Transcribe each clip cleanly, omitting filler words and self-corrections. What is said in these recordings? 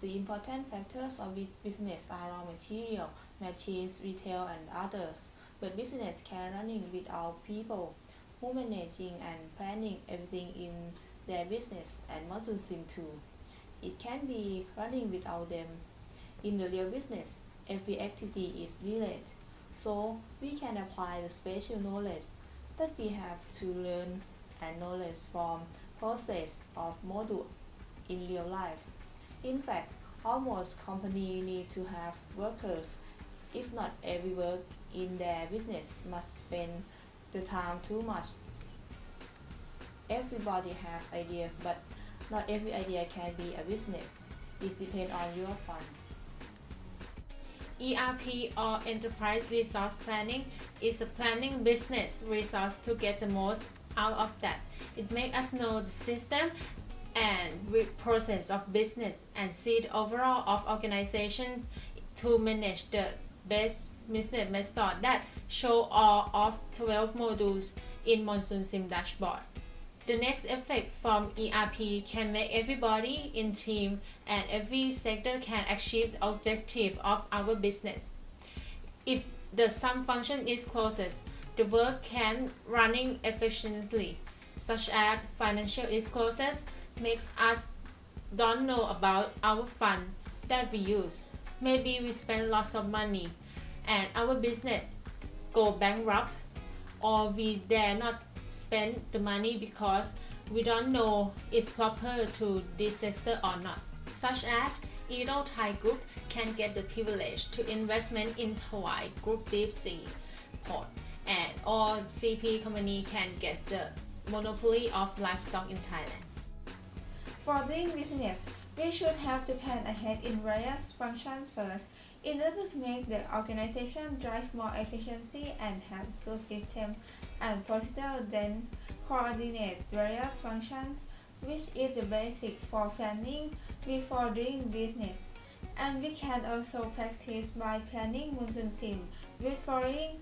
The important factors of business are raw material, machines, retail, and others. But business can running without people who managing and planning everything in their business and Monsoon Sim too. It can be running without them. In the real business, every activity is related, so we can apply the special knowledge that we have to learn and knowledge from process of module in real life. In fact, almost company need to have workers. If not every work in their business must spend the time too much. Everybody have ideas, but not every idea can be a business. It depends on your fund. ERP or Enterprise Resource Planning is a planning business resource to get the most out of that. It makes us know the system and process of business and see the overall of organization to manage the best business method that show all of 12 modules in Monsoon Sim dashboard. The next effect from ERP can make everybody in team and every sector can achieve the objective of our business. If the sum function is closest, the work can running efficiently, such as financial is closest, makes us don't know about our fund that we use. Maybe we spend lots of money and our business go bankrupt, or we dare not spend the money because we don't know it's proper to this sector or not. Such as Edo Thai Group can get the privilege to investment in Hawaii Group Deep Sea Port, and or CP company can get the monopoly of livestock in Thailand. For doing business, we should have to plan ahead in various functions first in order to make the organization drive more efficiency and have good system and procedure, then coordinate various functions, which is the basic for planning before doing business. And we can also practice by planning Monsoon Sim with following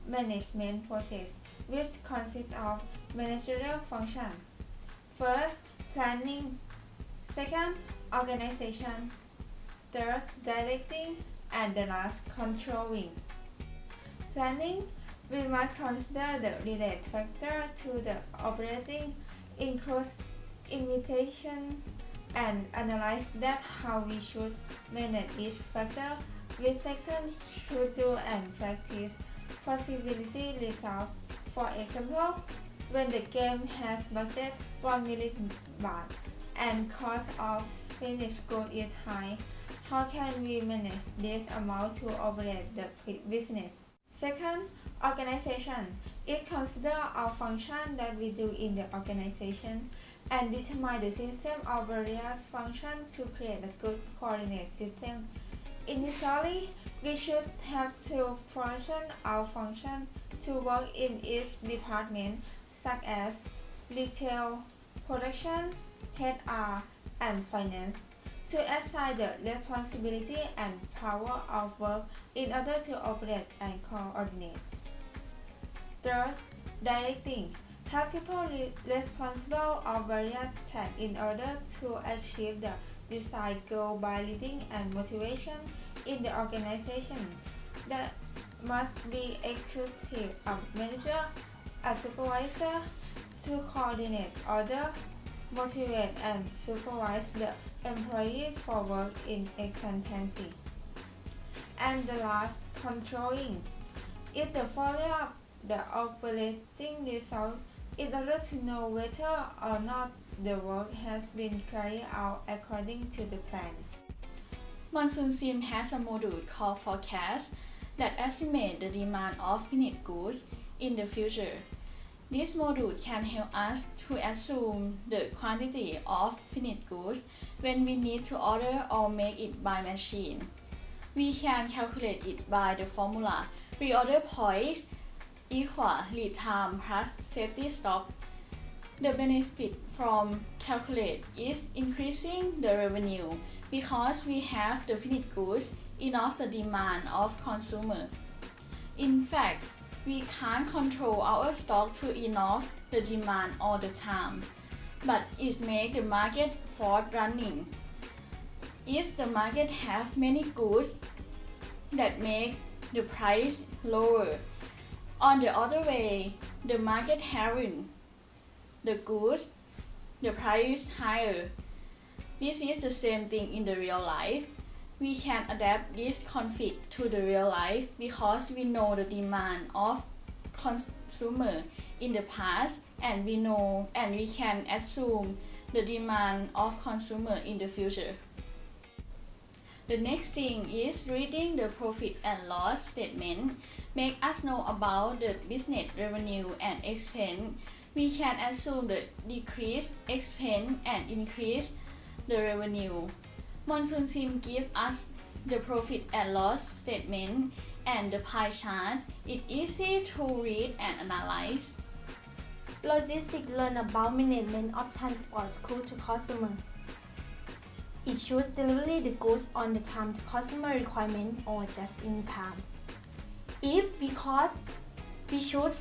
management process, which consists of managerial function. First, planning. Second, organization. Third, directing. And the last, controlling. Planning. We must consider the related factor to the operating, includes imitation, and analyze that how we should manage each factor. We second should do and practice possibility results. For example, when the game has budget 1 million baht and cost of finished good is high, how can we manage this amount to operate the business? Second, organization. It considers all functions that we do in the organization and determine the system of various functions to create a good coordinate system. Initially, we should have to portion our functions to work in each department, such as retail, production, HR, and finance, to assign the responsibility and power of work in order to operate and coordinate. Third, directing. Have people responsible of various tasks in order to achieve the desired goal by leading and motivation in the organization. There must be executive manager, a supervisor to coordinate order, motivate and supervise the employee for work in efficiency. And the last, controlling. Is the follow-up the operating result in order to know whether or not the work has been carried out according to the plan. Monsoon Sim has a module called Forecast that estimates the demand of finished goods in the future. This module can help us to assume the quantity of finished goods when we need to order or make it by machine. We can calculate it by the formula reorder points equal lead time plus safety stock. The benefit from calculate is increasing the revenue because we have the finished goods enough the demand of consumer. In fact, we can't control our stock to enough the demand all the time, but it makes the market forward running. if the market have many goods that make the price lower. On the other way, the market having the goods, the price higher. This is the same thing in the real life. We can adapt this conflict to the real life because we know the demand of consumer in the past and we can assume the demand of consumer in the future. The next thing is reading the profit and loss statement make us know about the business revenue and expense. We can assume the decrease expense and increase the revenue. Monsoon Sim give us the profit and loss statement and the pie chart. It's easy to read and analyze. Logistics learn about management of transport goods to customer. It should deliver the goods on the time to customer requirement or just in time. If because we should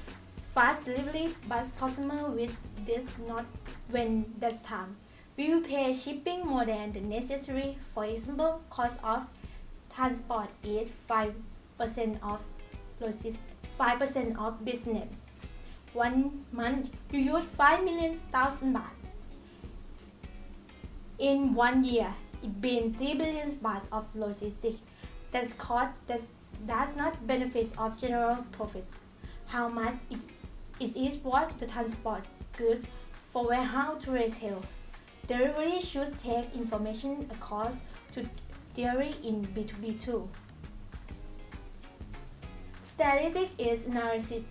fast delivery but customer with this not when that's time. We will pay shipping more than the necessary. For example, cost of transport is 5% of logistics, 5% of business. 1 month you use 5 million thousand baht. In 1 year, it been 3 billion baht of logistics. That's cost that does not benefit of general profits. How much it is worth to transport goods for warehouse to retail. Delivery should take information across to theory in B2B too. Statistics is analysis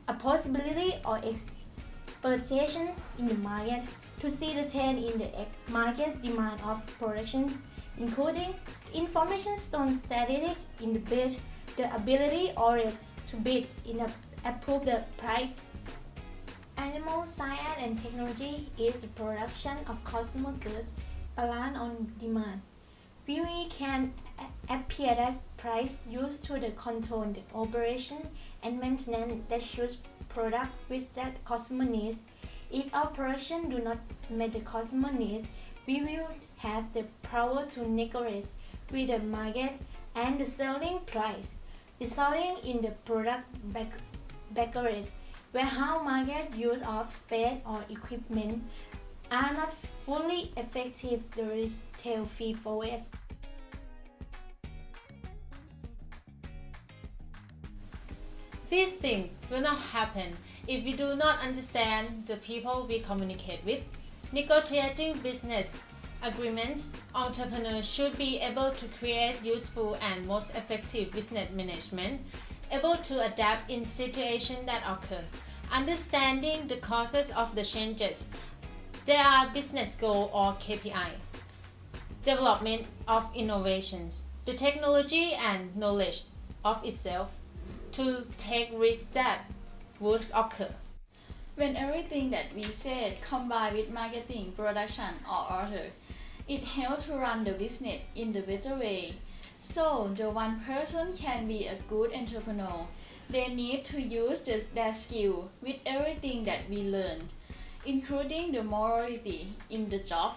a possibility or expectation in the market to see the trend in the market demand of production, including information on statistics in the bid, the ability or to bid in approve the price. Animal science and technology is the production of consumer goods balanced on demand. We can appear as price used to the control the operation and maintenance that should product with that customer needs. If our production do not meet the customer needs, we will have the power to negotiate with the market and the selling price, resulting in the product barriers. Warehouse market use of space or equipment are not fully effective. The retail fee for waste. This thing will not happen if we do not understand the people we communicate with. Negotiating business agreements, entrepreneurs should be able to create useful and most effective business management, able to adapt in situations that occur, understanding the causes of the changes. There are business goal or KPI, development of innovations, the technology and knowledge of itself, to take risks that would occur. When everything that we said combined with marketing, production or order, it helps to run the business in the better way. So the one person can be a good entrepreneur. They need to use their skill with everything that we learned, including the morality in the job.